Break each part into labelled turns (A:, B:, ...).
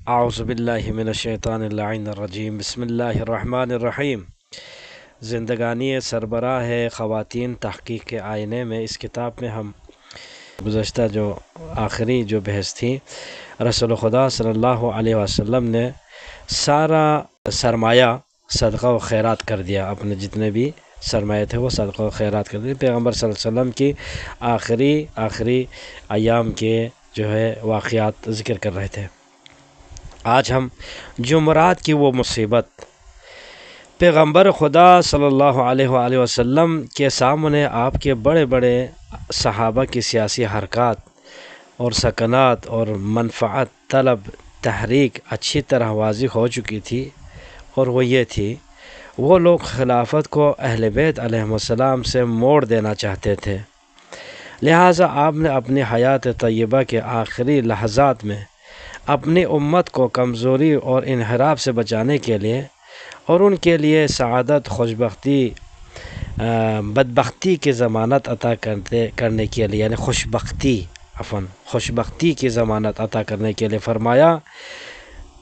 A: اعوذ باللہ من الشیطان اللعین الرجیم بسم اللہ الرحمن الرحیم۔ زندگانی سربراہ خواتین تحقیق کے آئینے میں اس کتاب میں ہم گزشتہ جو آخری بحث تھی، رسول خدا صلی اللہ علیہ وسلم نے سارا سرمایہ صدقہ و خیرات کر دیا، اپنے جتنے بھی سرمایہ تھے وہ صدقہ و خیرات کر دیے۔ پیغمبر صلی اللہ علیہ وسلم کی آخری ایام کے واقعات ذکر کر رہے تھے۔ آج ہم جمعرات کی وہ مصیبت، پیغمبر خدا صلی اللہ علیہ وآلہ وسلم کے سامنے آپ کے بڑے بڑے صحابہ کی سیاسی حرکات اور سکنات اور منفعت طلب تحریک اچھی طرح واضح ہو چکی تھی، اور وہ یہ تھی، وہ لوگ خلافت کو اہل بیت علیہ السلام سے موڑ دینا چاہتے تھے۔ لہٰذا آپ نے اپنی حیات طیبہ کے آخری لحظات میں اپنی امت کو کمزوری اور انحراف سے بچانے کے لیے اور ان کے لیے سعادت، خوشبختی، بدبختی کی ضمانت عطا کرنے کے لیے، یعنی خوشبختی کی ضمانت عطا کرنے کے لیے فرمایا،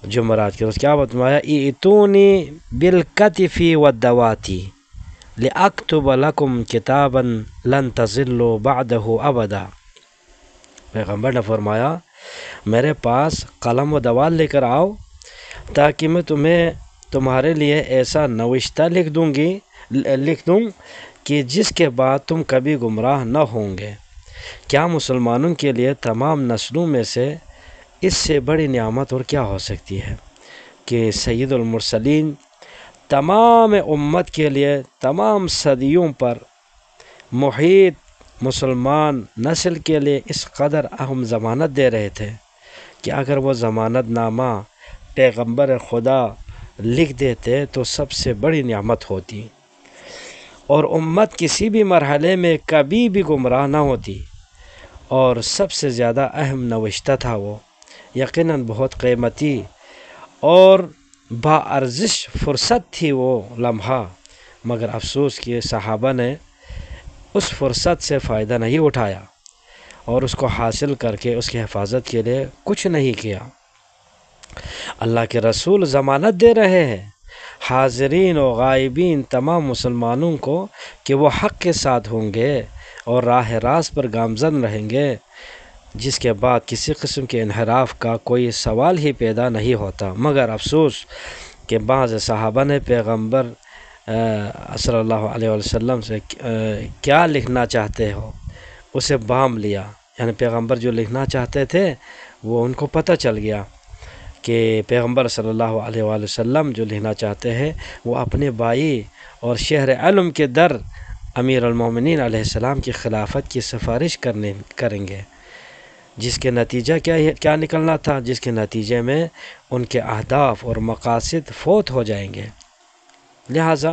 A: جمعرات کے روز کیا فرمایا؟ ایتونی بالکتف والدواتی لأکتب لکم کتابا لن تضلوا بعدہ ابدا۔ پیغمبر نے فرمایا، میرے پاس قلم و دوال لے کر آؤ تاکہ میں تمہارے لیے ایسا نوشتہ لکھ دوں کہ جس کے بعد تم کبھی گمراہ نہ ہوں گے۔ کیا مسلمانوں کے لیے تمام نسلوں میں سے اس سے بڑی نعمت اور کیا ہو سکتی ہے کہ سید المرسلین تمام امت کے لیے تمام صدیوں پر محیط مسلمان نسل کے لیے اس قدر اہم ضمانت دے رہے تھے کہ اگر وہ ضمانت نامہ پیغمبر خدا لکھ دیتے تو سب سے بڑی نعمت ہوتی، اور امت کسی بھی مرحلے میں کبھی بھی گمراہ نہ ہوتی، اور سب سے زیادہ اہم نوشتہ تھا وہ، یقیناً بہت قیمتی اور باارزش فرصت تھی وہ لمحہ، مگر افسوس کہ صحابہ نے اس فرصت سے فائدہ نہیں اٹھایا اور اس کو حاصل کر کے اس کی حفاظت کے لیے کچھ نہیں کیا۔ اللہ کے رسول ضمانت دے رہے ہیں حاضرین و غائبین تمام مسلمانوں کو کہ وہ حق کے ساتھ ہوں گے اور راہ راست پر گامزن رہیں گے، جس کے بعد کسی قسم کے انحراف کا کوئی سوال ہی پیدا نہیں ہوتا۔ مگر افسوس کہ بعض صحابہ نے پیغمبر صلی اللہ علیہ وسلم سے کیا لکھنا چاہتے ہو اسے بام لیا، یعنی پیغمبر جو لکھنا چاہتے تھے وہ ان کو پتہ چل گیا کہ پیغمبر صلی اللہ علیہ وآلہ وسلم جو لکھنا چاہتے ہیں وہ اپنے بھائی اور شہر علم کے در امیر المومنین علیہ السلام کی خلافت کی سفارش کریں گے، جس کے نتیجہ کیا نکلنا تھا، جس کے نتیجے میں ان کے اہداف اور مقاصد فوت ہو جائیں گے۔ لہٰذا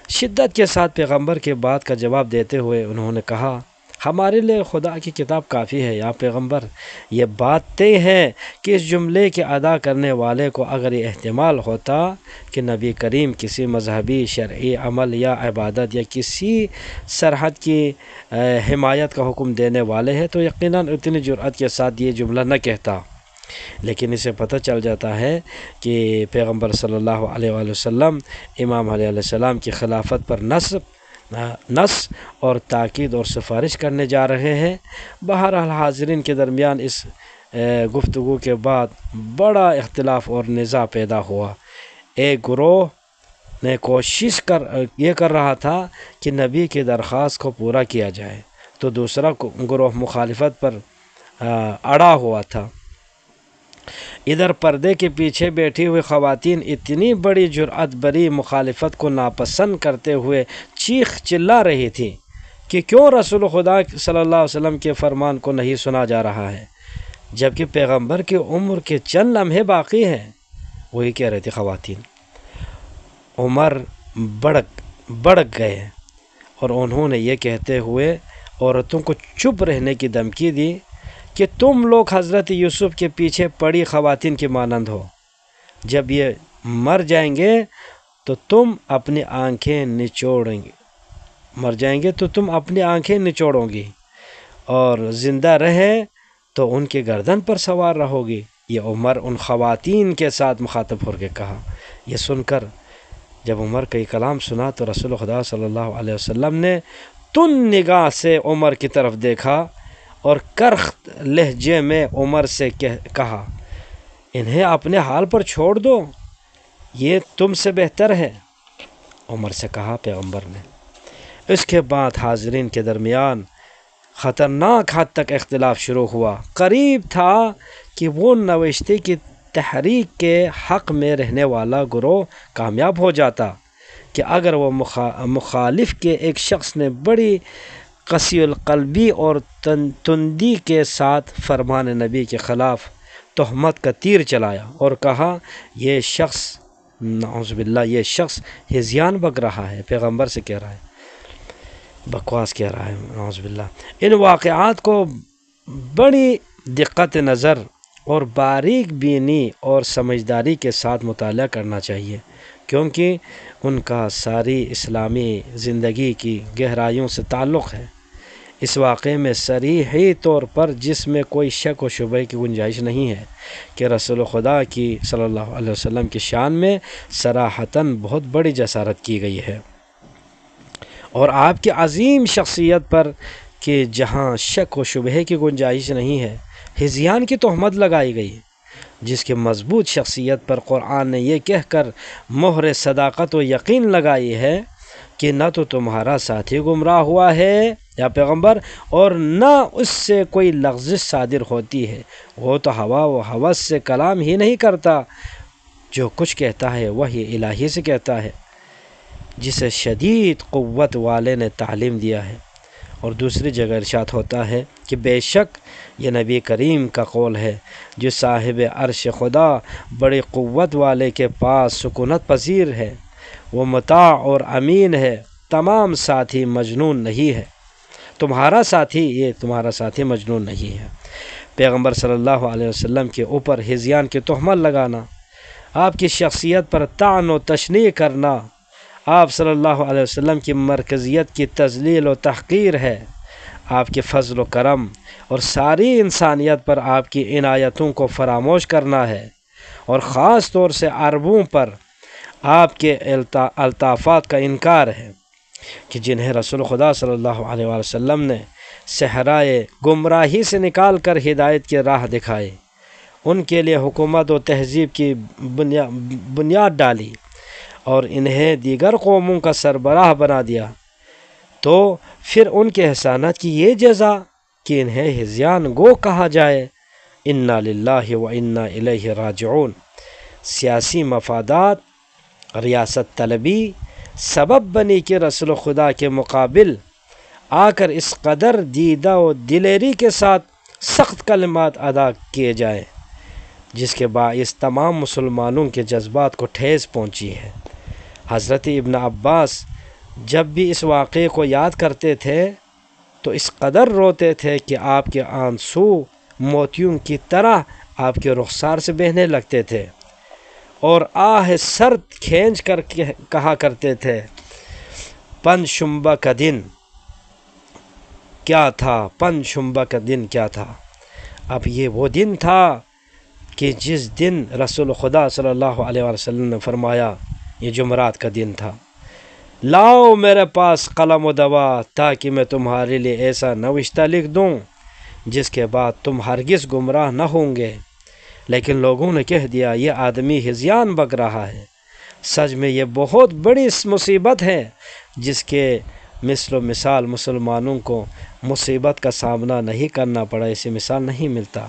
A: شدت کے ساتھ پیغمبر کے بات کا جواب دیتے ہوئے انہوں نے کہا، ہمارے لیے خدا کی کتاب کافی ہے یا پیغمبر، یہ بات طے ہے کہ اس جملے کے ادا کرنے والے کو اگر یہ احتمال ہوتا کہ نبی کریم کسی مذہبی، شرعی عمل یا عبادت یا کسی سرحد کی حمایت کا حکم دینے والے ہیں تو یقیناً اتنی جرأت کے ساتھ یہ جملہ نہ کہتا، لیکن اسے پتہ چل جاتا ہے کہ پیغمبر صلی اللہ علیہ وآلہ وسلم امام علیہ السلام کی خلافت پر نص اور تاکید اور سفارش کرنے جا رہے ہیں۔ بہرحال حاضرین کے درمیان اس گفتگو کے بعد بڑا اختلاف اور نزاع پیدا ہوا۔ ایک گروہ نے کوشش کر رہا تھا کہ نبی کی درخواست کو پورا کیا جائے، تو دوسرا گروہ مخالفت پر اڑا ہوا تھا۔ ادھر پردے کے پیچھے بیٹھی ہوئی خواتین اتنی بڑی جرأت بری مخالفت کو ناپسند کرتے ہوئے چیخ چلا رہی تھی کہ کیوں رسول خدا صلی اللہ علیہ وسلم کے فرمان کو نہیں سنا جا رہا ہے، جبکہ پیغمبر کی عمر کے چند لمحے باقی ہیں۔ وہی کہہ رہی تھی خواتین۔ عمر بڑک گئے اور انہوں نے یہ کہتے ہوئے عورتوں کو چپ رہنے کی دھمکی دی کہ تم لوگ حضرت یوسف کے پیچھے پڑی خواتین کی مانند ہو، جب یہ مر جائیں گے تو تم اپنی آنکھیں نچوڑو گی اور زندہ رہے تو ان کے گردن پر سوار رہو گی۔ یہ عمر ان خواتین کے ساتھ مخاطب ہو کے کہا۔ یہ سن کر جب عمر کا یہ کلام سنا تو رسول خدا صلی اللہ علیہ وسلم نے تن نگاہ سے عمر کی طرف دیکھا اور کرخت لہجے میں عمر سے کہا، انہیں اپنے حال پر چھوڑ دو، یہ تم سے بہتر ہے۔ عمر سے کہا پیغمبر نے۔ اس کے بعد حاضرین کے درمیان خطرناک حد تک اختلاف شروع ہوا۔ قریب تھا کہ وہ نوشتے کی تحریک کے حق میں رہنے والا گروہ کامیاب ہو جاتا کہ اگر وہ مخالف کے ایک شخص نے بڑی قسی القلبی اور تندی کے ساتھ فرمان نبی کے خلاف تہمت کا تیر چلایا اور کہا یہ شخص نعوذ باللہ یہ شخص ہذیان بک رہا ہے، پیغمبر سے کہہ رہا ہے، بکواس کہہ رہا ہے، نعوذ باللہ۔ ان واقعات کو بڑی دقت نظر اور باریک بینی اور سمجھداری کے ساتھ مطالعہ کرنا چاہیے، کیونکہ ان کا ساری اسلامی زندگی کی گہرائیوں سے تعلق ہے۔ اس واقعے میں صریحی طور پر جس میں کوئی شک و شبہ کی گنجائش نہیں ہے کہ رسول خدا کی صلی اللہ علیہ وسلم کی شان میں صراحتاً بہت بڑی جسارت کی گئی ہے، اور آپ کی عظیم شخصیت پر کہ جہاں شک و شبہ کی گنجائش نہیں ہے ہذیان کی تہمت لگائی گئی، جس کی مضبوط شخصیت پر قرآن نے یہ کہہ کر مہر صداقت و یقین لگائی ہے کہ نہ تو تمہارا ساتھی گمراہ ہوا ہے یا پیغمبر، اور نہ اس سے کوئی لغزش صادر ہوتی ہے، وہ تو ہوا و ہوس سے کلام ہی نہیں کرتا، جو کچھ کہتا ہے وہی الہی سے کہتا ہے، جسے شدید قوت والے نے تعلیم دیا ہے۔ اور دوسری جگہ ارشاد ہوتا ہے کہ بے شک یہ نبی کریم کا قول ہے جو صاحب عرش خدا بڑی قوت والے کے پاس سکونت پذیر ہے، وہ مطاع اور امین ہے، تمام ساتھی مجنون نہیں ہے، تمہارا ساتھی مجنون نہیں ہے۔ پیغمبر صلی اللہ علیہ وسلم کے اوپر ہذیان کی تہمت لگانا، آپ کی شخصیت پر طعن و تشنیع کرنا، آپ صلی اللہ علیہ وسلم کی مرکزیت کی تذلیل و تحقیر ہے، آپ کے فضل و کرم اور ساری انسانیت پر آپ کی عنایتوں کو فراموش کرنا ہے، اور خاص طور سے عربوں پر آپ کے الطافات کا انکار ہے کہ جنہیں رسول خدا صلی اللہ علیہ وسلم نے صحرائے گمراہی سے نکال کر ہدایت کی راہ دکھائی، ان کے لیے حکومت و تہذیب کی بنیاد ڈالی اور انہیں دیگر قوموں کا سربراہ بنا دیا، تو پھر ان کے احسانات کی یہ جزا کہ انہیں ہذیان گو کہا جائے۔ انا للہ و انا الیہ راجعون۔ سیاسی مفادات، ریاست طلبی سبب بنی کہ رسول خدا کے مقابل آ کر اس قدر دیدہ و دلیری کے ساتھ سخت کلمات ادا کیے جائیں، جس کے باعث تمام مسلمانوں کے جذبات کو ٹھیس پہنچی ہے۔ حضرت ابن عباس جب بھی اس واقعے کو یاد کرتے تھے تو اس قدر روتے تھے کہ آپ کے آنسو موتیوں کی طرح آپ کے رخسار سے بہنے لگتے تھے، اور آہ سرد کھینچ کر کہا کرتے تھے، پن شنبہ کا دن کیا تھا، پن شنبہ کا دن کیا تھا۔ اب یہ وہ دن تھا کہ جس دن رسول خدا صلی اللہ علیہ وسلم نے فرمایا، یہ جمعرات کا دن تھا، لاؤ میرے پاس قلم و دوا تاکہ میں تمہارے لیے ایسا نوشتہ لکھ دوں جس کے بعد تم ہرگز گمراہ نہ ہوں گے۔ لیکن لوگوں نے کہہ دیا یہ آدمی ہذیان بک رہا ہے، سچ میں یہ بہت بڑی مصیبت ہے جس کے مثل و مثال مسلمانوں کو مصیبت کا سامنا نہیں کرنا پڑا، ایسی مثال نہیں ملتا،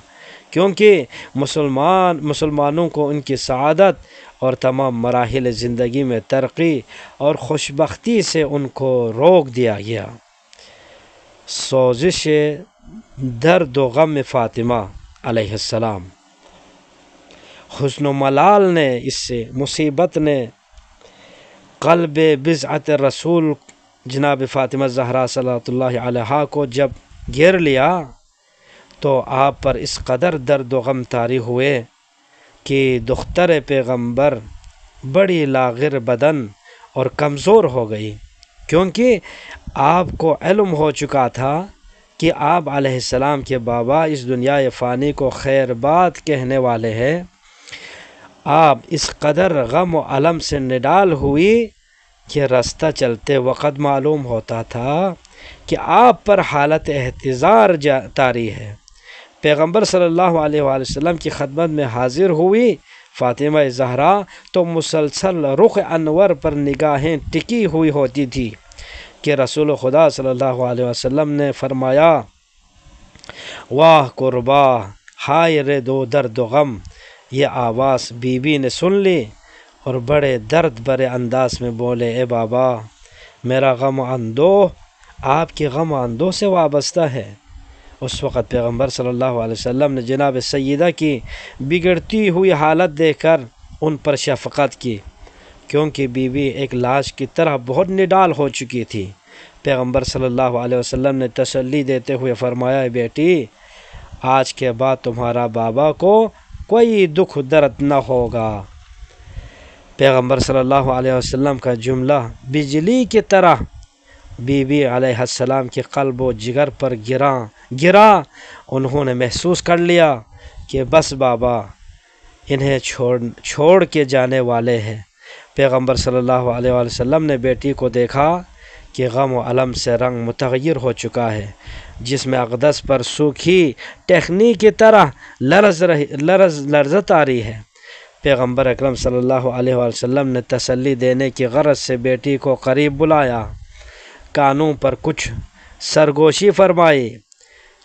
A: کیونکہ مسلمانوں کو ان کی سعادت اور تمام مراحل زندگی میں ترقی اور خوشبختی سے ان کو روک دیا گیا۔ سوزش درد و غم فاطمہ علیہ السلام، حزن و ملال نے، اس سے مصیبت نے قلب بضعت رسول جناب فاطمہ زہرا صلوات اللہ علیہا کو جب گھیر لیا تو آپ پر اس قدر درد و غم طاری ہوئے کہ دختر پیغمبر بڑی لاغر بدن اور کمزور ہو گئی، کیونکہ آپ کو علم ہو چکا تھا کہ آپ علیہ السلام کے بابا اس دنیا فانی کو خیر بات کہنے والے ہیں، آپ اس قدر غم و علم سے نڈال ہوئی کہ راستہ چلتے وقت معلوم ہوتا تھا کہ آپ پر حالت احتضار طاری ہے۔ پیغمبر صلی اللہ علیہ وآلہ وسلم کی خدمت میں حاضر ہوئی فاطمہ زہرا تو مسلسل رخ انور پر نگاہیں ٹکی ہوئی ہوتی تھی کہ رسول خدا صلی اللہ علیہ وسلم نے فرمایا، واہ قربا، ہائے رے دو درد و غم۔ یہ آواز بی بی نے سن لی اور بڑے درد بھرے انداز میں بولے، اے بابا، میرا غم اندوہ آپ کے غم اندوہ سے وابستہ ہے۔ اس وقت پیغمبر صلی اللہ علیہ وسلم نے جناب سیدہ کی بگڑتی ہوئی حالت دیکھ کر ان پر شفقت کی، کیونکہ بی بی ایک لاش کی طرح بہت نڈال ہو چکی تھی۔ پیغمبر صلی اللہ علیہ وسلم نے تسلی دیتے ہوئے فرمایا، بیٹی، آج کے بعد تمہارا بابا کو کوئی دکھ درد نہ ہوگا۔ پیغمبر صلی اللہ علیہ وسلم کا جملہ بجلی کی طرح بی بی علیہ السلام کے قلب و جگر پر گرا۔ انہوں نے محسوس کر لیا کہ بس بابا انہیں چھوڑ کے جانے والے ہیں۔ پیغمبر صلی اللہ علیہ وآلہ وسلم نے بیٹی کو دیکھا کہ غم و علم سے رنگ متغیر ہو چکا ہے، جس میں اقدس پر سوکھی ٹہنی کی طرح لرزت آ رہی ہے۔ پیغمبر اکرم صلی اللہ علیہ وآلہ وسلم نے تسلی دینے کی غرض سے بیٹی کو قریب بلایا، کانوں پر کچھ سرگوشی فرمائی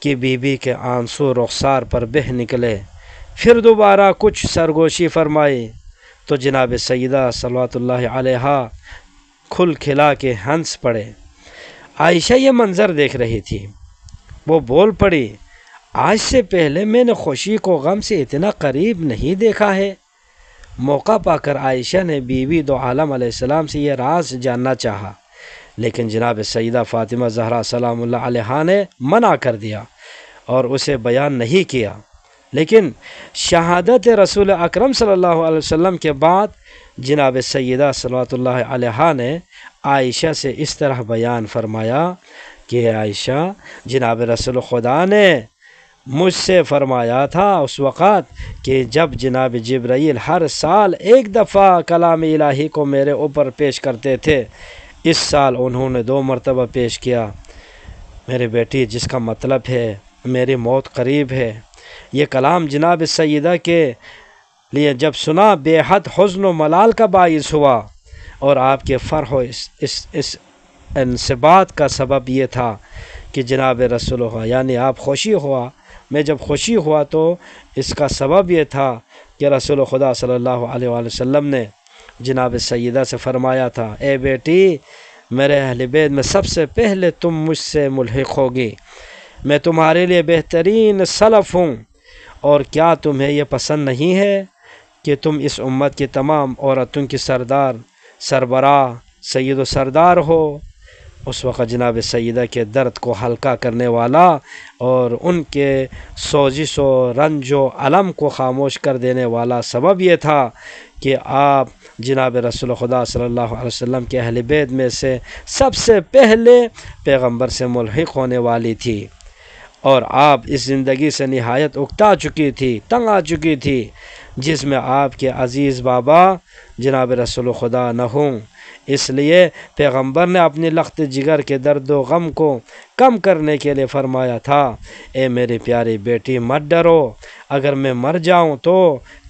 A: کہ بی بی کے آنسو رخسار پر بہہ نکلے، پھر دوبارہ کچھ سرگوشی فرمائی تو جناب سیدہ صلوات اللہ علیہا کھل کھلا کے ہنس پڑے۔ عائشہ یہ منظر دیکھ رہی تھی، وہ بول پڑی، آج سے پہلے میں نے خوشی کو غم سے اتنا قریب نہیں دیکھا ہے۔ موقع پا کر عائشہ نے بی بی دو عالم علیہ السلام سے یہ راز جاننا چاہا، لیکن جناب سیدہ فاطمہ زہرا سلام اللہ علیہا نے منع کر دیا اور اسے بیان نہیں کیا۔ لیکن شہادت رسول اکرم صلی اللہ علیہ وسلم کے بعد جناب سیدہ صلوات اللہ علیہا نے عائشہ سے اس طرح بیان فرمایا کہ عائشہ، جناب رسول خدا نے مجھ سے فرمایا تھا اس وقت کہ جب جناب جبرائیل ہر سال ایک دفعہ کلام الہی کو میرے اوپر پیش کرتے تھے، اس سال انہوں نے 2 مرتبہ پیش کیا۔ میرے بیٹی، جس کا مطلب ہے میری موت قریب ہے۔ یہ کلام جناب سیدہ کے لیے جب سنا بے حد حزن و ملال کا باعث ہوا، اور آپ کے فرح و اس انصبات کا سبب یہ تھا کہ جناب رسول اللہ، یعنی آپ خوشی ہوا، میں جب خوشی ہوا تو اس کا سبب یہ تھا کہ رسول خدا صلی اللہ علیہ وآلہ وسلم نے جناب سیدہ سے فرمایا تھا، اے بیٹی، میرے اہل بیت میں سب سے پہلے تم مجھ سے ملحق ہوگی، میں تمہارے لیے بہترین سلف ہوں، اور کیا تمہیں یہ پسند نہیں ہے کہ تم اس امت کی تمام عورتوں کی سربراہ سید و سردار ہو؟ اس وقت جناب سیدہ کے درد کو ہلکا کرنے والا اور ان کے سوزش و رنج و علم کو خاموش کر دینے والا سبب یہ تھا کہ آپ جناب رسول خدا صلی اللہ علیہ وسلم کے اہل بیت میں سے سب سے پہلے پیغمبر سے ملحق ہونے والی تھی، اور آپ اس زندگی سے نہایت اکتا چکی تھی، تنگ آ چکی تھی، جس میں آپ کے عزیز بابا جناب رسول خدا نہ ہوں۔ اس لیے پیغمبر نے اپنی لخت جگر کے درد و غم کو کم کرنے کے لیے فرمایا تھا، اے میری پیاری بیٹی، مت ڈرو، اگر میں مر جاؤں تو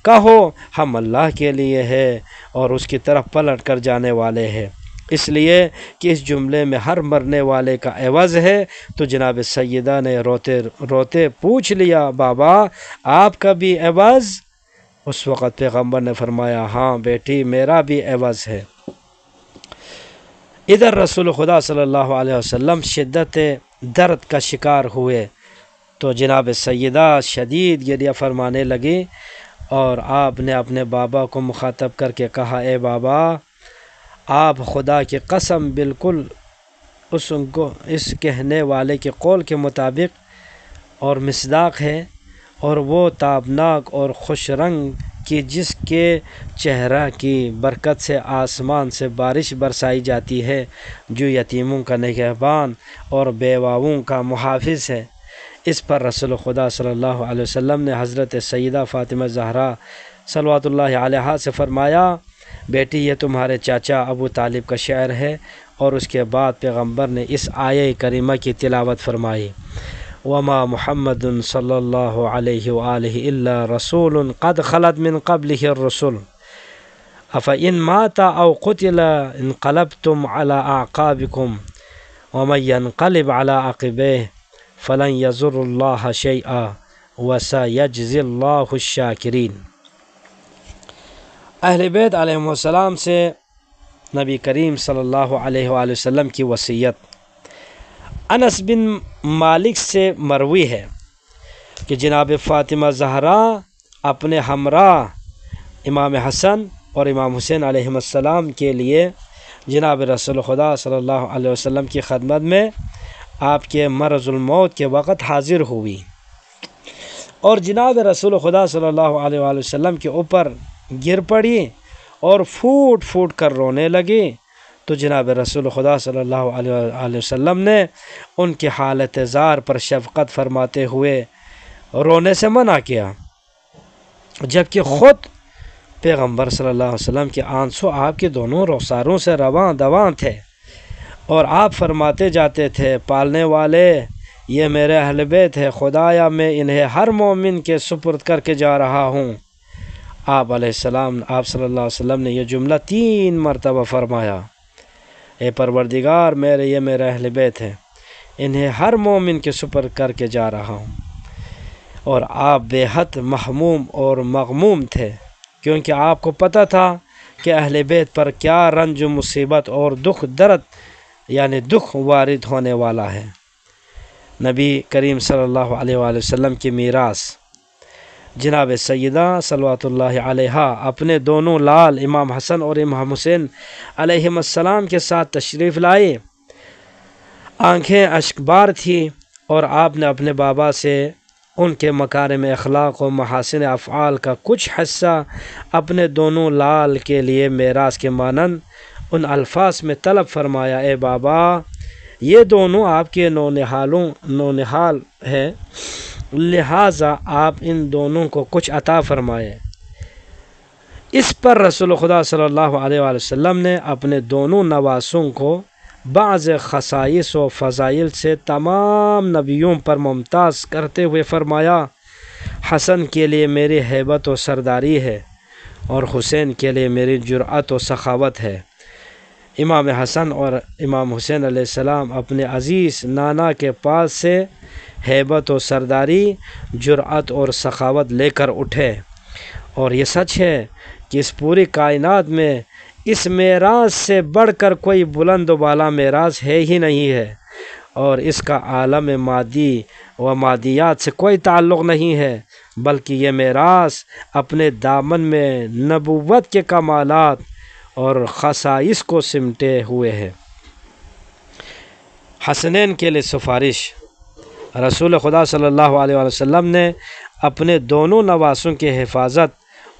A: کہو ہم اللہ کے لیے ہے اور اس کی طرف پلٹ کر جانے والے ہیں۔ اس لیے کہ اس جملے میں ہر مرنے والے کا عوض ہے، تو جناب سیدہ نے روتے روتے پوچھ لیا، بابا آپ کا بھی عوض؟ اس وقت پیغمبر نے فرمایا، ہاں بیٹی، میرا بھی عوض ہے۔ ادھر رسول خدا صلی اللہ علیہ وسلم شدت درد کا شکار ہوئے تو جناب سیدہ شدید گریہ فرمانے لگی، اور آپ نے اپنے بابا کو مخاطب کر کے کہا، اے بابا، آپ خدا کی قسم بالکل اس کہنے والے کے قول کے مطابق اور مصداق ہے، اور وہ تابناک اور خوش رنگ کہ جس کے چہرہ کی برکت سے آسمان سے بارش برسائی جاتی ہے، جو یتیموں کا نگہبان اور بیواؤں کا محافظ ہے۔ اس پر رسول خدا صلی اللہ علیہ وسلم نے حضرت سیدہ فاطمہ زہرا صلوات اللہ علیہا سے فرمایا، بیٹی یہ تمہارے چاچا ابو طالب کا شعر ہے۔ اور اس کے بعد پیغمبر نے اس آیہ کریمہ کی تلاوت فرمائی، وما محمد صلی اللہ علیہ وآلہ الا رسول قد خلت من قبلہ الرسل افإن مات او قتل انقلبتم على اعقابکم ومن ينقلب على عقبیہ فلن يضر اللہ شیئا وسيجزي اللہ الشاکرین۔ اہل بیت علیہم السلام سے نبی کریم صلی اللہ علیہ وآلہ وسلم کی وصیت۔ انس بن مالک سے مروی ہے کہ جناب فاطمہ زہرا اپنے ہمراہ امام حسن اور امام حسین علیہم السلام کے لیے جناب رسول خدا صلی اللہ علیہ وسلم کی خدمت میں آپ کے مرض الموت کے وقت حاضر ہوئی، اور جناب رسول خدا صلی اللہ علیہ وآلہ وسلم کے اوپر گر پڑی اور پھوٹ پھوٹ کر رونے لگی، تو جناب رسول خدا صلی اللہ علیہ وسلم نے ان کی حالت زار پر شفقت فرماتے ہوئے رونے سے منع کیا، جبکہ خود پیغمبر صلی اللہ علیہ وسلم کے آنسو آپ کے دونوں رخساروں سے رواں دواں تھے، اور آپ فرماتے جاتے تھے، پالنے والے یہ میرے اہل بیت ہے، خدایا میں انہیں ہر مومن کے سپرد کر کے جا رہا ہوں۔ آپ صلی اللہ علیہ وسلم نے یہ جملہ 3 مرتبہ فرمایا، اے پروردگار یہ میرے اہل بیت ہے، انہیں ہر مومن کے سپرد کر کے جا رہا ہوں۔ اور آپ بے حد محموم اور مغموم تھے، کیونکہ آپ کو پتہ تھا کہ اہل بیت پر کیا رنج و مصیبت اور دکھ درد یعنی دکھ وارد ہونے والا ہے۔ نبی کریم صلی اللہ علیہ وآلہ وسلم کی میراث جناب سیدہ صلوات اللہ علیہا اپنے دونوں لال امام حسن اور امام حسین علیہم السلام کے ساتھ تشریف لائے۔ آنکھیں اشکبار تھیں، اور آپ نے اپنے بابا سے ان کے مکارم اخلاق و محاسن افعال کا کچھ حصہ اپنے دونوں لال کے لیے میراث کے مانند ان الفاظ میں طلب فرمایا، اے بابا یہ دونوں آپ کے نونہال ہیں، لہٰذا آپ ان دونوں کو کچھ عطا فرمائے۔ اس پر رسول خدا صلی اللہ علیہ وآلہ وسلم نے اپنے دونوں نواسوں کو بعض خصائص و فضائل سے تمام نبیوں پر ممتاز کرتے ہوئے فرمایا، حسن کے لیے میری ہیبت و سرداری ہے، اور حسین کے لیے میری جرأت و سخاوت ہے۔ امام حسن اور امام حسین علیہ السلام اپنے عزیز نانا کے پاس سے ہیبت و سرداری، جرأت اور سخاوت لے کر اٹھے، اور یہ سچ ہے کہ اس پوری کائنات میں اس میراث سے بڑھ کر کوئی بلند و بالا میراث ہے ہی نہیں ہے، اور اس کا عالم مادی و مادیات سے کوئی تعلق نہیں ہے، بلکہ یہ میراث اپنے دامن میں نبوت کے کمالات اور خصائص کو سمٹے ہوئے ہے۔ حسنین کے لیے سفارش۔ رسول خدا صلی اللہ علیہ وسلم نے اپنے دونوں نواسوں کی حفاظت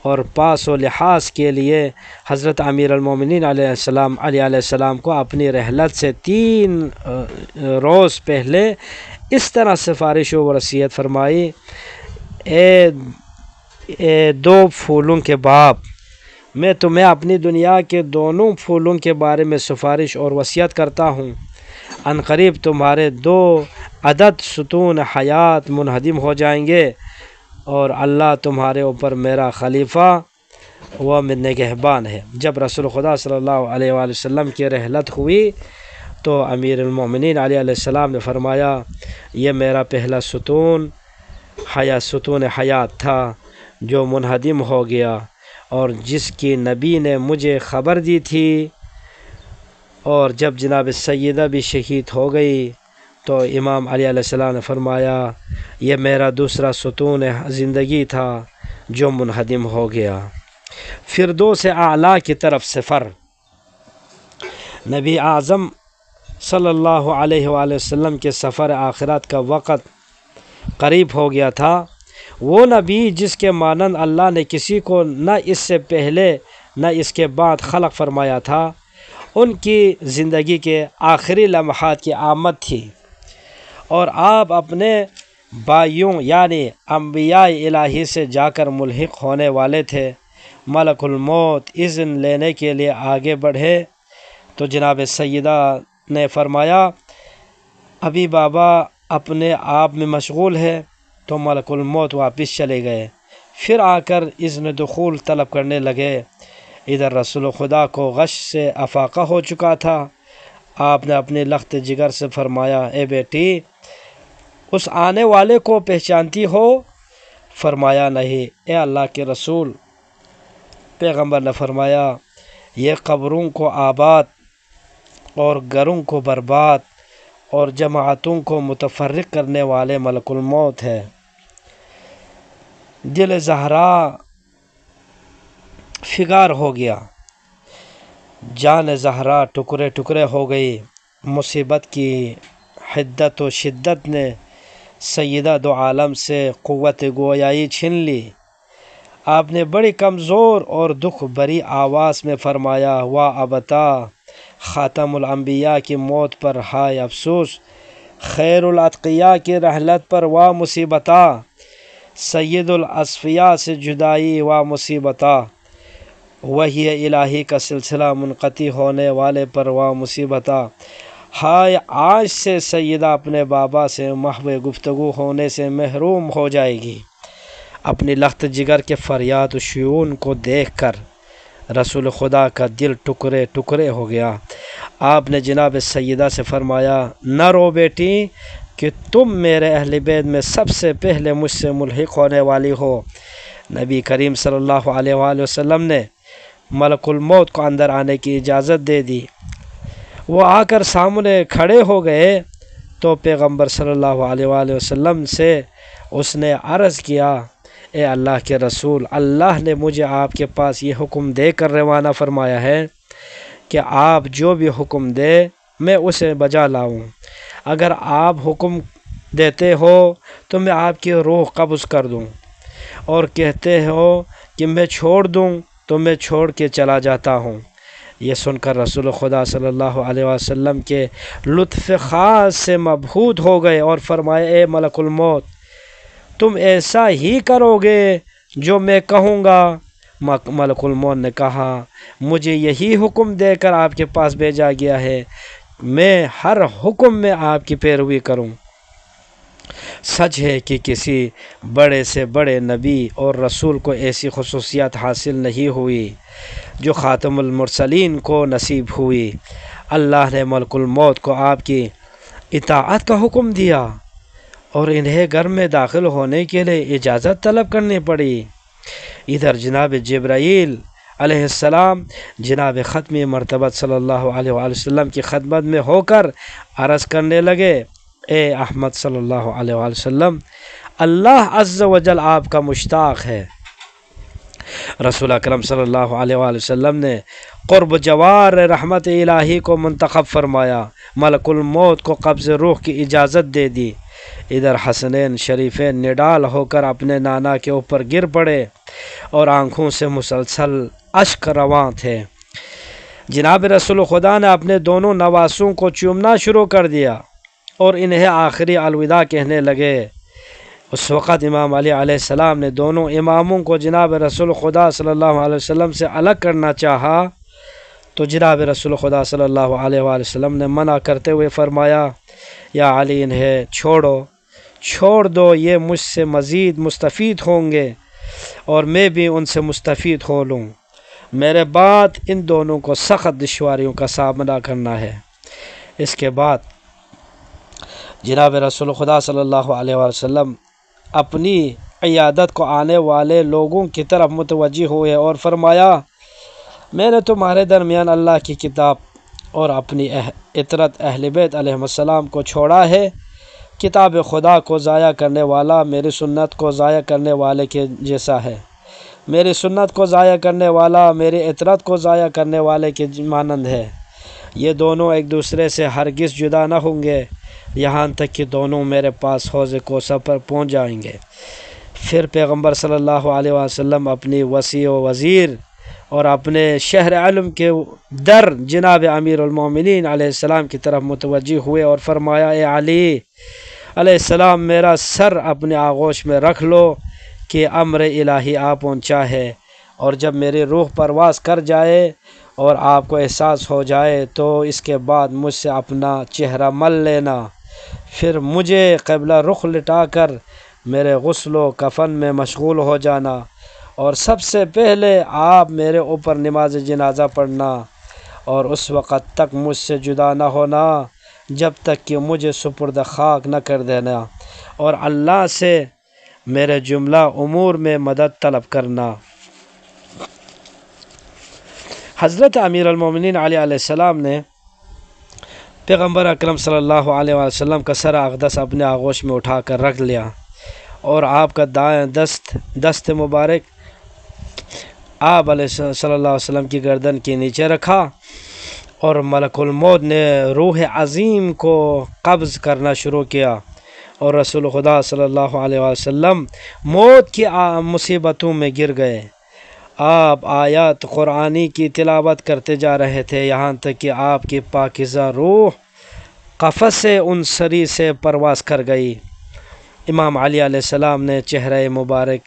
A: اور پاس و لحاظ کے لیے حضرت امیر المومنین علیہ السلام کو اپنی رحلت سے 3 روز پہلے اس طرح سفارش و وصیت فرمائی، اے 2 پھولوں کے باپ، میں تمہیں اپنی دنیا کے دونوں پھولوں کے بارے میں سفارش اور وصیت کرتا ہوں۔ عنقریب تمہارے 2 عدد ستون حیات منہدم ہو جائیں گے، اور اللہ تمہارے اوپر میرا خلیفہ و نگہبان ہے۔ جب رسول خدا صلی اللہ علیہ وآلہ وسلم کی رحلت ہوئی تو امیر المومنین علیہ السلام نے فرمایا، یہ میرا پہلا ستون حیات تھا جو منہدم ہو گیا، اور جس کی نبی نے مجھے خبر دی تھی، اور جب جناب سیدہ بھی شہید ہو گئی تو امام علیہ السلام نے فرمایا، یہ میرا دوسرا ستون زندگی تھا جو منہدم ہو گیا۔ فردوس اعلیٰ کی طرف سفر۔ نبی اعظم صلی اللہ علیہ وآلہ وسلم کے سفر آخرت کا وقت قریب ہو گیا تھا، وہ نبی جس کے مانند اللہ نے کسی کو نہ اس سے پہلے نہ اس کے بعد خلق فرمایا تھا، ان کی زندگی کے آخری لمحات کی آمد تھی، اور آپ اپنے بھائیوں یعنی انبیاء الہی سے جا کر ملحق ہونے والے تھے۔ ملک الموت اذن لینے کے لیے آگے بڑھے تو جناب سیدہ نے فرمایا ابھی بابا اپنے آپ میں مشغول ہے، تو ملک الموت واپس چلے گئے۔ پھر آ کر اذن دخول طلب کرنے لگے۔ ادھر رسول خدا کو غش سے افاقہ ہو چکا تھا۔ آپ نے اپنے لخت جگر سے فرمایا اے بیٹی، اس آنے والے کو پہچانتی ہو؟ فرمایا نہیں اے اللہ کے رسول۔ پیغمبر نے فرمایا یہ قبروں کو آباد اور گھروں کو برباد اور جماعتوں کو متفرق کرنے والے ملک الموت ہے۔ دل زہرا فگار ہو گیا، جان زہرا ٹکڑے ٹکڑے ہو گئی۔ مصیبت کی حدت و شدت نے سیدہ دو عالم سے قوت گویائی چھین لی۔ آپ نے بڑی کمزور اور دکھ بھری آواز میں فرمایا واہ ابتا، خاتم الانبیاء کی موت پر ہائے افسوس، خیر الاتقیاء کی رحلت پر واہ مصیبتا، سید الاصفیاء سے جدائی واہ مصیبتا، وحی الہی کا سلسلہ منقطع ہونے والے پر واہ مصیبتا، ہائے آج سے سیدہ اپنے بابا سے محو گفتگو ہونے سے محروم ہو جائے گی۔ اپنی لخت جگر کے فریاد و شیون کو دیکھ کر رسول خدا کا دل ٹکڑے ٹکڑے ہو گیا۔ آپ نے جناب سیدہ سے فرمایا نہ رو بیٹی کہ تم میرے اہل بیت میں سب سے پہلے مجھ سے ملحق ہونے والی ہو۔ نبی کریم صلی اللہ علیہ وآلہ وسلم نے ملک الموت کو اندر آنے کی اجازت دے دی۔ وہ آ کر سامنے کھڑے ہو گئے تو پیغمبر صلی اللہ علیہ وآلہ وسلم سے اس نے عرض کیا اے اللہ کے رسول، اللہ نے مجھے آپ کے پاس یہ حکم دے کر روانہ فرمایا ہے کہ آپ جو بھی حکم دے میں اسے بجا لاؤں۔ اگر آپ حکم دیتے ہو تو میں آپ کی روح قبض کر دوں، اور کہتے ہو کہ میں چھوڑ دوں تو میں چھوڑ کے چلا جاتا ہوں۔ یہ سن کر رسول خدا صلی اللہ علیہ وسلم کے لطف خاص سے مبہوت ہو گئے اور فرمائے اے ملک الموت، تم ایسا ہی کرو گے جو میں کہوں گا؟ ملک الموت نے کہا مجھے یہی حکم دے کر آپ کے پاس بھیجا گیا ہے، میں ہر حکم میں آپ کی پیروی کروں۔ سچ ہے کہ کسی بڑے سے بڑے نبی اور رسول کو ایسی خصوصیات حاصل نہیں ہوئی جو خاتم المرسلین کو نصیب ہوئی۔ اللہ نے ملک الموت کو آپ کی اطاعت کا حکم دیا اور انہیں گھر میں داخل ہونے کے لیے اجازت طلب کرنی پڑی۔ ادھر جناب جبرائیل علیہ السلام جناب ختمی مرتبت صلی اللہ علیہ وآلہ وسلم کی خدمت میں ہو کر عرض کرنے لگے اے احمد صلی اللہ علیہ وآلہ وسلم، اللہ عز و جل آپ کا مشتاق ہے۔ رسول اکرم صلی اللہ علیہ وآلہ وسلم نے قرب جوار رحمت الہی کو منتخب فرمایا، ملک الموت کو قبض روح کی اجازت دے دی۔ ادھر حسنین شریفین نڈال ہو کر اپنے نانا کے اوپر گر پڑے اور آنکھوں سے مسلسل اشک رواں تھے۔ جناب رسول خدا نے اپنے دونوں نواسوں کو چومنا شروع کر دیا اور انہیں آخری الوداع کہنے لگے۔ اس وقت امام علی علیہ السلام نے دونوں اماموں کو جناب رسول خدا صلی اللہ علیہ وسلم سے الگ کرنا چاہا تو جناب رسول خدا صلی اللہ علیہ وآلہ وسلم نے منع کرتے ہوئے فرمایا یا علی انہیں چھوڑ دو، یہ مجھ سے مزید مستفید ہوں گے اور میں بھی ان سے مستفید ہو لوں، میرے بعد ان دونوں کو سخت دشواریوں کا سامنا کرنا ہے۔ اس کے بعد جناب رسول خدا صلی اللہ علیہ وآلہ وسلم اپنی عیادت کو آنے والے لوگوں کی طرف متوجہ ہوئے اور فرمایا میں نے تمہارے درمیان اللہ کی کتاب اور اپنی اطرت اہل بیت علیہ السلام کو چھوڑا ہے۔ کتاب خدا کو ضائع کرنے والا میری سنت کو ضائع کرنے والے کے جیسا ہے، میری سنت کو ضائع کرنے والا میری اطرت کو ضائع کرنے والے کے مانند ہے۔ یہ دونوں ایک دوسرے سے ہرگز جدا نہ ہوں گے یہاں تک کہ دونوں میرے پاس حوض کوثر پر پہنچ جائیں گے۔ پھر پیغمبر صلی اللہ علیہ وسلم اپنی وسیع و وزیر اور اپنے شہر علم کے در جناب امیر المومنین علیہ السلام کی طرف متوجہ ہوئے اور فرمایا: اے علی علیہ السلام، میرا سر اپنے آغوش میں رکھ لو کہ امر الہی آ پہنچا ہے، اور جب میری روح پرواز کر جائے اور آپ کو احساس ہو جائے تو اس کے بعد مجھ سے اپنا چہرہ مل لینا، پھر مجھے قبلہ رخ لٹا کر میرے غسل و کفن میں مشغول ہو جانا، اور سب سے پہلے آپ میرے اوپر نماز جنازہ پڑھنا، اور اس وقت تک مجھ سے جدا نہ ہونا جب تک کہ مجھے سپرد خاک نہ کر دینا، اور اللہ سے میرے جملہ امور میں مدد طلب کرنا۔ حضرت امیر المومنین علیہ السلام نے پیغمبر اکرم صلی اللہ علیہ وسلم کا سر اقدس اپنے آغوش میں اٹھا کر رکھ لیا، اور آپ کا دائیں دست مبارک آپ علیہ صلی اللہ علیہ وسلم کی گردن کے نیچے رکھا، اور ملک الموت نے روح عظیم کو قبض کرنا شروع کیا، اور رسول خدا صلی اللہ علیہ وسلم موت کی مصیبتوں میں گر گئے۔ آپ آیات قرآنی کی تلاوت کرتے جا رہے تھے، یہاں تک کہ آپ کی پاکیزہ روح قفس انصری سے پرواز کر گئی۔ امام علی علیہ السلام نے چہرہ مبارک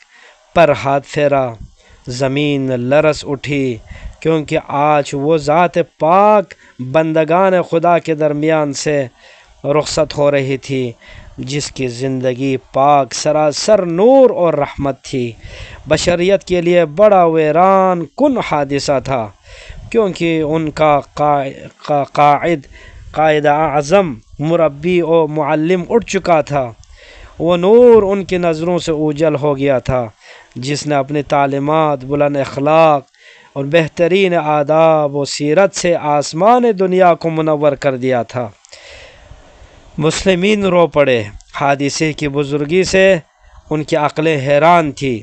A: پر ہاتھ پھیرا، زمین لرز اٹھی، کیونکہ آج وہ ذات پاک بندگان خدا کے درمیان سے رخصت ہو رہی تھی، جس کی زندگی پاک سراسر نور اور رحمت تھی۔ بشریت کے لیے بڑا ویران کن حادثہ تھا، کیونکہ ان کا قائد اعظم، مربی اور معلم اٹھ چکا تھا۔ وہ نور ان کی نظروں سے اوجھل ہو گیا تھا، جس نے اپنی تعلیمات، بلند اخلاق اور بہترین آداب و سیرت سے آسمان دنیا کو منور کر دیا تھا۔ مسلمین رو پڑے، حادثے کی بزرگی سے ان کی عقلیں حیران تھی۔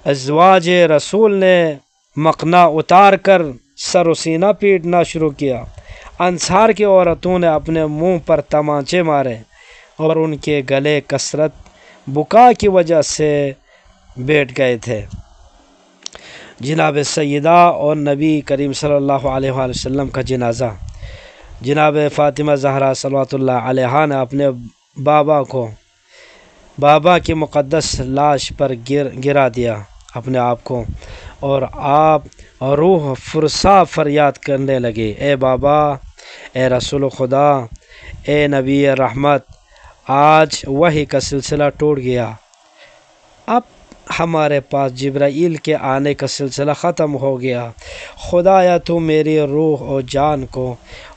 A: ازواج رسول نے مقنع اتار کر سر و سینہ پیٹنا شروع کیا، انصار کی عورتوں نے اپنے منہ پر تمانچے مارے، اور ان کے گلے کثرت بکا کی وجہ سے بیٹھ گئے تھے۔ جناب سیدہ اور نبی کریم صلی اللہ علیہ وسلم کا جنازہ، جناب فاطمہ زہرا صلوات اللہ علیہا نے اپنے بابا کی مقدس لاش پر گرا دیا اپنے آپ کو، اور آپ روح فرسا فریاد کرنے لگے: اے بابا، اے رسول خدا، اے نبی رحمت، آج وحی کا سلسلہ ٹوٹ گیا، اب ہمارے پاس جبرائیل کے آنے کا سلسلہ ختم ہو گیا، خدایا تو میری روح و جان کو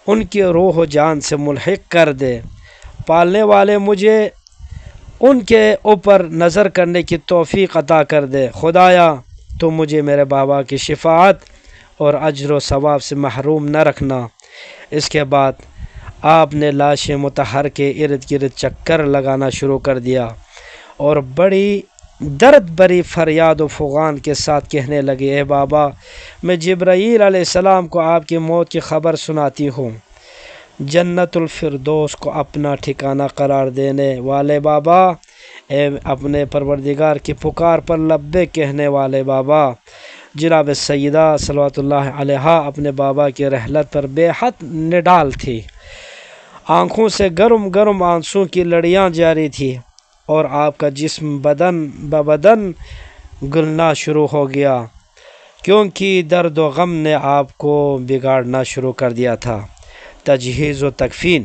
A: ان کی روح و جان سے ملحق کر دے، پالنے والے مجھے ان کے اوپر نظر کرنے کی توفیق عطا کر دے، خدایا تو مجھے میرے بابا کی شفاعت اور اجر و ثواب سے محروم نہ رکھنا۔ اس کے بعد آپ نے لاش مطہر کے ارد گرد چکر لگانا شروع کر دیا، اور بڑی درد بری فریاد و فغان کے ساتھ کہنے لگے: اے بابا، میں جبرائیل علیہ السلام کو آپ کی موت کی خبر سناتی ہوں، جنت الفردوس کو اپنا ٹھکانہ قرار دینے والے بابا، اے اپنے پروردگار کی پکار پر لبیک کہنے والے بابا۔ جناب سیدہ صلوات اللہ علیہا اپنے بابا کی رحلت پر بے حد نڈال تھی، آنکھوں سے گرم گرم آنسوں کی لڑیاں جاری تھی، اور آپ کا جسم بدن بدن گلنا شروع ہو گیا، کیونکہ درد و غم نے آپ کو بگاڑنا شروع کر دیا تھا۔ تجہیز و تکفین: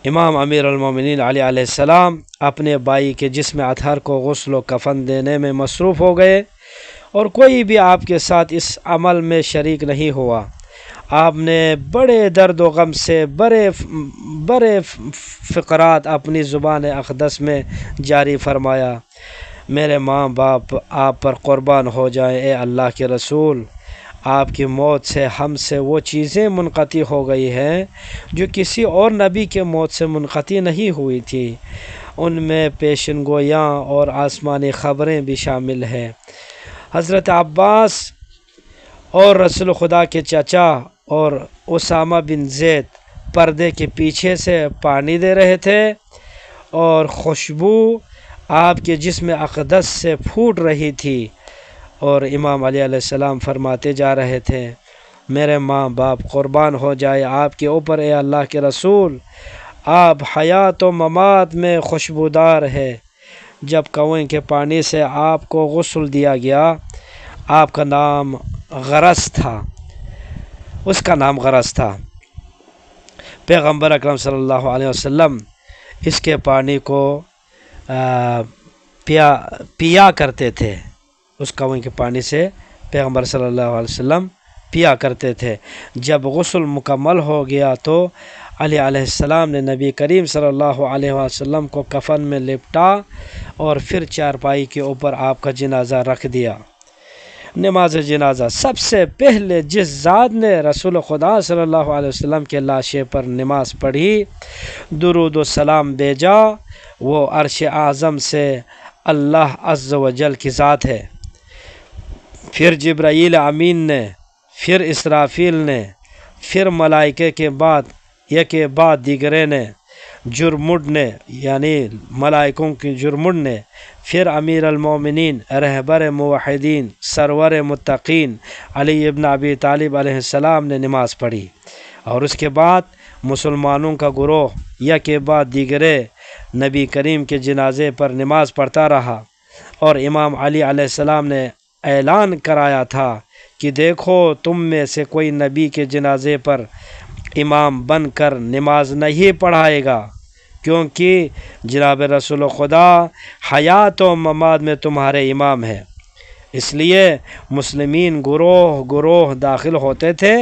A: امام امیر المومنین علیہ السلام اپنے بھائی کے جسم اطہر کو غسل و کفن دینے میں مصروف ہو گئے، اور کوئی بھی آپ کے ساتھ اس عمل میں شریک نہیں ہوا۔ آپ نے بڑے درد و غم سے بڑے فقرات اپنی زبان اقدس میں جاری فرمایا: میرے ماں باپ آپ پر قربان ہو جائیں، اے اللہ کے رسول، آپ کی موت سے ہم سے وہ چیزیں منقطع ہو گئی ہیں جو کسی اور نبی کے موت سے منقطع نہیں ہوئی تھی، ان میں پیشن گویاں اور آسمانی خبریں بھی شامل ہیں۔ حضرت عباس اور رسول خدا کے چچا اور اسامہ بن زید پردے کے پیچھے سے پانی دے رہے تھے، اور خوشبو آپ کے جسم اقدس سے پھوٹ رہی تھی، اور امام علی علیہ السلام فرماتے جا رہے تھے میرے ماں باپ قربان ہو جائے آپ کے اوپر اے اللہ کے رسول، آپ حیات و ممات میں خوشبودار ہے۔ جب کنویں کے پانی سے آپ کو غسل دیا گیا، آپ کا نام غرض تھا، اس کا نام غرض تھا۔ پیغمبر اکرم صلی اللہ علیہ وسلم اس کے پانی کو پیا کرتے تھے، اس کنویں کے پانی سے پیغمبر صلی اللہ علیہ وسلم پیا کرتے تھے۔ جب غسل مکمل ہو گیا تو علی علیہ السلام نے نبی کریم صلی اللہ علیہ وسلم کو کفن میں لپٹا اور پھر چارپائی کے اوپر آپ کا جنازہ رکھ دیا۔ نماز جنازہ سب سے پہلے جس ذات نے رسول خدا صلی اللہ علیہ وسلم کے لاشے پر نماز پڑھی، درود و سلام بھیجا، وہ عرش اعظم سے اللہ عز و جل کی ذات ہے۔ پھر جبرائیل امین نے، پھر اسرافیل نے، پھر ملائکے کے بعد یکے بعد دیگرے نے، جرمڈ نے یعنی ملائکوں کی جرمڈ نے، پھر امیر المومنین، رہبر موحدین، سرور متقین علی ابن ابی طالب علیہ السلام نے نماز پڑھی، اور اس کے بعد مسلمانوں کا گروہ یکے بعد دیگرے نبی کریم کے جنازے پر نماز پڑھتا رہا، اور امام علی علیہ السلام نے اعلان کرایا تھا کہ دیکھو تم میں سے کوئی نبی کے جنازے پر امام بن کر نماز نہیں پڑھائے گا، کیونکہ جناب رسول خدا حیات و ممات میں تمہارے امام ہے۔ اس لیے مسلمین گروہ گروہ داخل ہوتے تھے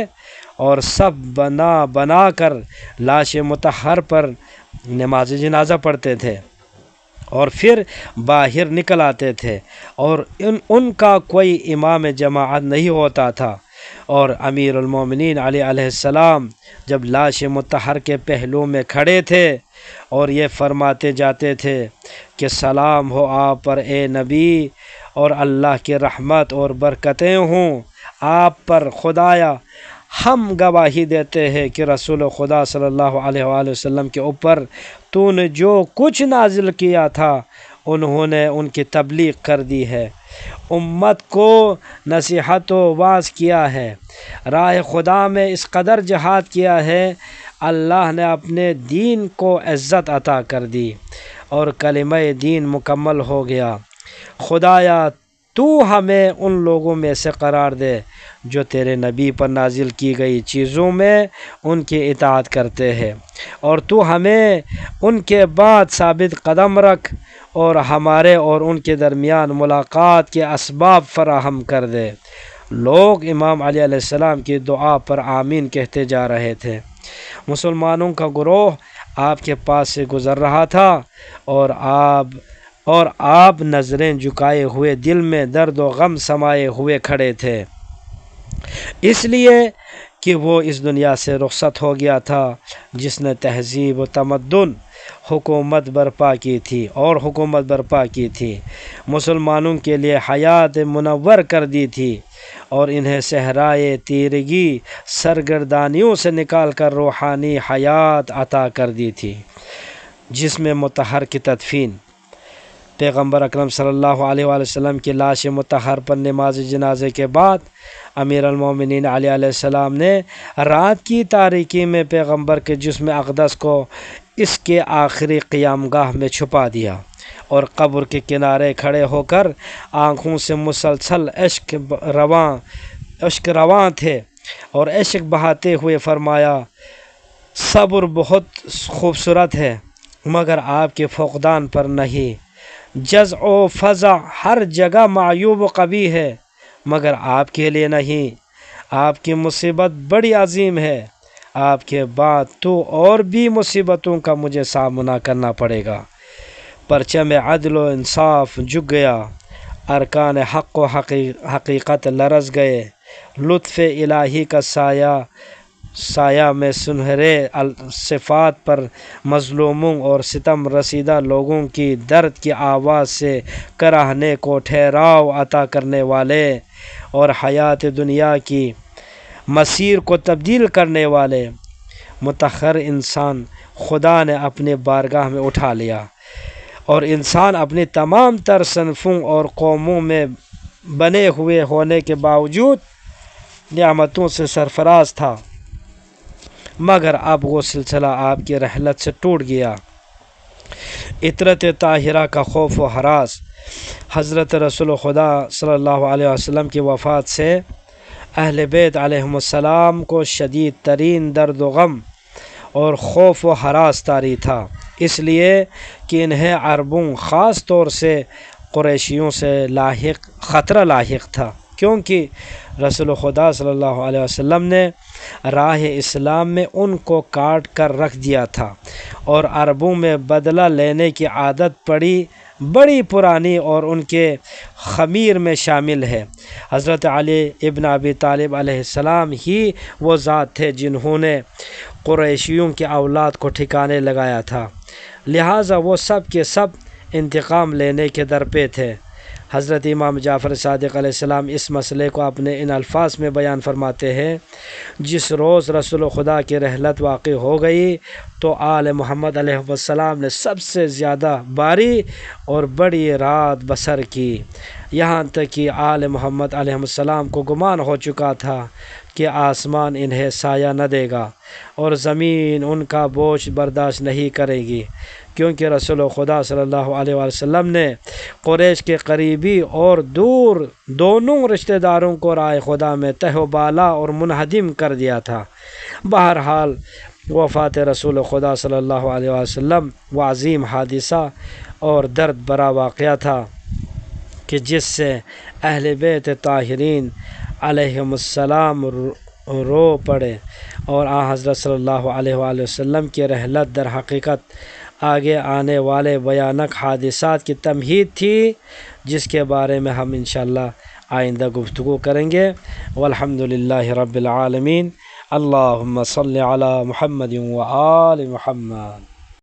A: اور سب بنا کر لاش مطہر پر نماز جنازہ پڑھتے تھے، اور پھر باہر نکل آتے تھے، اور ان کا کوئی امام جماعت نہیں ہوتا تھا، اور امیر المومنین علی علیہ السلام جب لاش مطہر کے پہلو میں کھڑے تھے اور یہ فرماتے جاتے تھے کہ سلام ہو آپ پر اے نبی، اور اللہ کی رحمت اور برکتیں ہوں آپ پر، خدایا ہم گواہی دیتے ہیں کہ رسول خدا صلی اللہ علیہ وآلہ وسلم کے اوپر تو نے جو کچھ نازل کیا تھا انہوں نے ان کی تبلیغ کر دی ہے، امت کو نصیحت و واعظ کیا ہے، راہ خدا میں اس قدر جہاد کیا ہے، اللہ نے اپنے دین کو عزت عطا کر دی اور کلمہ دین مکمل ہو گیا۔ خدایا تو ہمیں ان لوگوں میں سے قرار دے جو تیرے نبی پر نازل کی گئی چیزوں میں ان کی اطاعت کرتے ہیں، اور تو ہمیں ان کے بعد ثابت قدم رکھ اور ہمارے اور ان کے درمیان ملاقات کے اسباب فراہم کر دے۔ لوگ امام علی علیہ السلام کی دعا پر آمین کہتے جا رہے تھے۔ مسلمانوں کا گروہ آپ کے پاس سے گزر رہا تھا، اور آپ نظریں جھکائے ہوئے دل میں درد و غم سمائے ہوئے کھڑے تھے، اس لیے کہ وہ اس دنیا سے رخصت ہو گیا تھا جس نے تہذیب و تمدن حکومت برپا کی تھی، مسلمانوں کے لیے حیات منور کر دی تھی، اور انہیں صحرائے تیرگی سرگردانیوں سے نکال کر روحانی حیات عطا کر دی تھی، جس میں مطہر کی تدفین۔ پیغمبر اکرم صلی اللہ علیہ وآلہ وسلم کی لاش مطہر پر نماز جنازے کے بعد امیر المومنین علی علیہ السلام نے رات کی تاریکی میں پیغمبر کے جسم اقدس کو اس کے آخری قیام گاہ میں چھپا دیا، اور قبر کے کنارے کھڑے ہو کر آنکھوں سے مسلسل اشک رواں تھے، اور اشک بہاتے ہوئے فرمایا صبر بہت خوبصورت ہے مگر آپ کے فقدان پر نہیں، جزع و فزع ہر جگہ معیوب و قبیح ہے مگر آپ کے لیے نہیں، آپ کی مصیبت بڑی عظیم ہے، آپ کے بعد تو اور بھی مصیبتوں کا مجھے سامنا کرنا پڑے گا۔ پرچم عدل و انصاف جھک گیا، ارکان حق و حقیقت لرز گئے، لطف الہی کا سایہ میں سنہرے صفات پر مظلوموں اور ستم رسیدہ لوگوں کی درد کی آواز سے کراہنے کو ٹھہراؤ عطا کرنے والے، اور حیات دنیا کی مسیر کو تبدیل کرنے والے مطہر انسان خدا نے اپنے بارگاہ میں اٹھا لیا، اور انسان اپنی تمام تر صنفوں اور قوموں میں بنے ہوئے ہونے کے باوجود نعمتوں سے سرفراز تھا، مگر اب وہ سلسلہ آپ کی رحلت سے ٹوٹ گیا۔ عطرت طاہرہ کا خوف و ہراس۔ حضرت رسول خدا صلی اللہ علیہ وسلم کی وفات سے اہل بیت علیہم السلام کو شدید ترین درد و غم اور خوف و ہراس طاری تھا، اس لیے کہ انہیں عربوں خاص طور سے قریشیوں سے خطرہ لاحق تھا، کیونکہ رسول خدا صلی اللہ علیہ وسلم نے راہ اسلام میں ان کو کاٹ کر رکھ دیا تھا، اور عربوں میں بدلہ لینے کی عادت بڑی پرانی اور ان کے خمیر میں شامل ہے۔ حضرت علی ابن ابی طالب علیہ السلام ہی وہ ذات تھے جنہوں نے قریشیوں کی اولاد کو ٹھکانے لگایا تھا، لہٰذا وہ سب کے سب انتقام لینے کے درپے تھے۔ حضرت امام جعفر صادق علیہ السلام اس مسئلے کو اپنے ان الفاظ میں بیان فرماتے ہیں: جس روز رسول خدا کی رحلت واقع ہو گئی تو آل محمد علیہ السلام نے سب سے زیادہ باری اور بڑی رات بسر کی، یہاں تک کہ آل محمد علیہ السلام کو گمان ہو چکا تھا کہ آسمان انہیں سایہ نہ دے گا اور زمین ان کا بوجھ برداشت نہیں کرے گی، کیونکہ رسول خدا صلی اللہ علیہ وسلم نے قریش کے قریبی اور دور دونوں رشتہ داروں کو رائے خدا میں تہ و بالا اور منہدم کر دیا تھا۔ بہرحال وفات رسول خدا صلی اللہ علیہ وسلم وہ عظیم حادثہ اور درد برا واقعہ تھا کہ جس سے اہل بیت طاہرین علیہم السلام رو پڑے، اور حضرت صلی اللہ علیہ وآلہ وسلم کی رحلت در حقیقت آگے آنے والے بھیانک حادثات کی تمہید تھی، جس کے بارے میں ہم انشاءاللہ آئندہ گفتگو کریں گے۔ والحمد للہ رب العالمین۔ اللہم صلی علی محمد و آل محمد۔